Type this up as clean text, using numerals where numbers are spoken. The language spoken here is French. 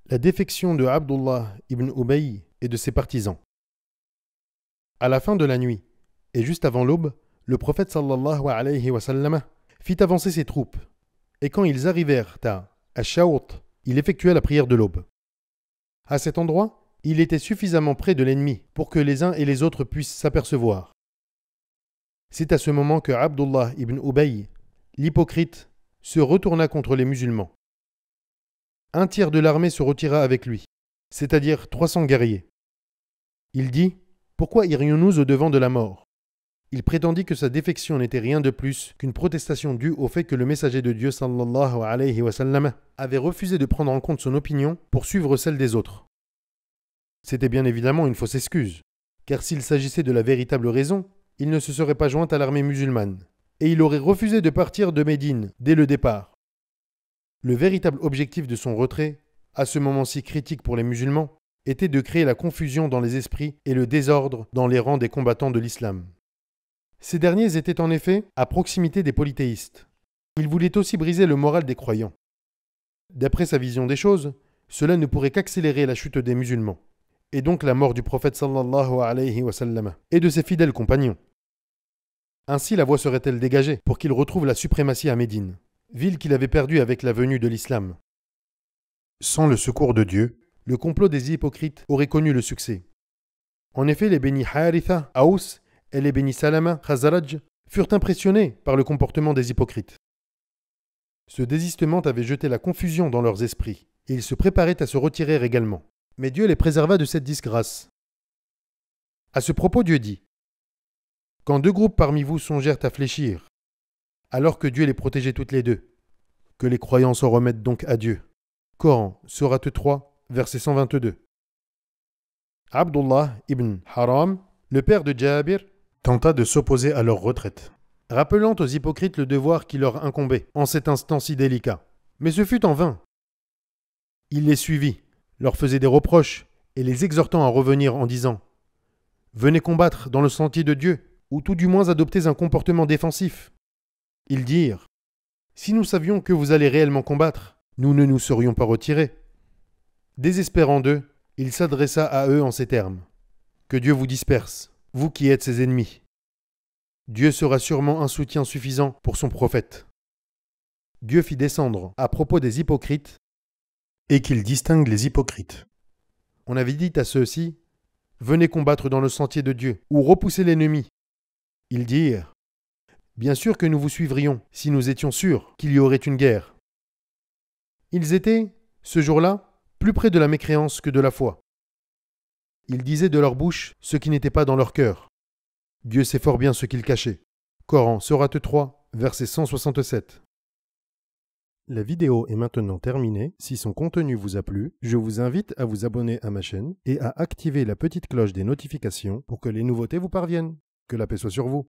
La défection de Abdullah ibn Ubay et de ses partisans. À la fin de la nuit, et juste avant l'aube, le prophète sallallahu alayhi wa sallam fit avancer ses troupes, et quand ils arrivèrent à Ash-Shawt, il effectua la prière de l'aube. À cet endroit, il était suffisamment près de l'ennemi pour que les uns et les autres puissent s'apercevoir. C'est à ce moment que Abdullah ibn Ubay, l'hypocrite, se retourna contre les musulmans. Un tiers de l'armée se retira avec lui, c'est-à-dire 300 guerriers. Il dit « Pourquoi irions-nous au-devant de la mort ?» Il prétendit que sa défection n'était rien de plus qu'une protestation due au fait que le messager de Dieu sallallahu alayhi wa sallam avait refusé de prendre en compte son opinion pour suivre celle des autres. C'était bien évidemment une fausse excuse, car s'il s'agissait de la véritable raison, il ne se serait pas joint à l'armée musulmane, et il aurait refusé de partir de Médine dès le départ. Le véritable objectif de son retrait, à ce moment si critique pour les musulmans, était de créer la confusion dans les esprits et le désordre dans les rangs des combattants de l'islam. Ces derniers étaient en effet à proximité des polythéistes. Il voulait aussi briser le moral des croyants. D'après sa vision des choses, cela ne pourrait qu'accélérer la chute des musulmans, et donc la mort du prophète sallallahu alayhi wa sallam et de ses fidèles compagnons. Ainsi la voie serait-elle dégagée pour qu'il retrouve la suprématie à Médine, ville qu'il avait perdue avec la venue de l'islam. Sans le secours de Dieu, le complot des hypocrites aurait connu le succès. En effet, les bénis Haritha, Aous et les bénis Salama, Khazaraj furent impressionnés par le comportement des hypocrites. Ce désistement avait jeté la confusion dans leurs esprits, et ils se préparaient à se retirer également. Mais Dieu les préserva de cette disgrâce. À ce propos, Dieu dit « Quand deux groupes parmi vous songèrent à fléchir, alors que Dieu les protégeait toutes les deux, que les croyants s'en remettent donc à Dieu. » Coran, Sourate 3, verset 122. Abdullah ibn Haram, le père de Jabir, tenta de s'opposer à leur retraite, rappelant aux hypocrites le devoir qui leur incombait en cet instant si délicat. Mais ce fut en vain. Il les suivit, leur faisait des reproches et les exhortant à revenir en disant « Venez combattre dans le sentier de Dieu, ou tout du moins adoptez un comportement défensif. » Ils dirent « Si nous savions que vous allez réellement combattre, nous ne nous serions pas retirés. » Désespérant d'eux, il s'adressa à eux en ces termes. « Que Dieu vous disperse, vous qui êtes ses ennemis. Dieu sera sûrement un soutien suffisant pour son prophète. » Dieu fit descendre à propos des hypocrites et qu'il distingue les hypocrites. On avait dit à ceux-ci « Venez combattre dans le sentier de Dieu ou repoussez l'ennemi. » Ils dirent « Bien sûr que nous vous suivrions si nous étions sûrs qu'il y aurait une guerre. » Ils étaient, ce jour-là, plus près de la mécréance que de la foi. Ils disaient de leur bouche ce qui n'était pas dans leur cœur. Dieu sait fort bien ce qu'ils cachaient. Coran, Sourate 3, verset 167. La vidéo est maintenant terminée. Si son contenu vous a plu, je vous invite à vous abonner à ma chaîne et à activer la petite cloche des notifications pour que les nouveautés vous parviennent. Que la paix soit sur vous.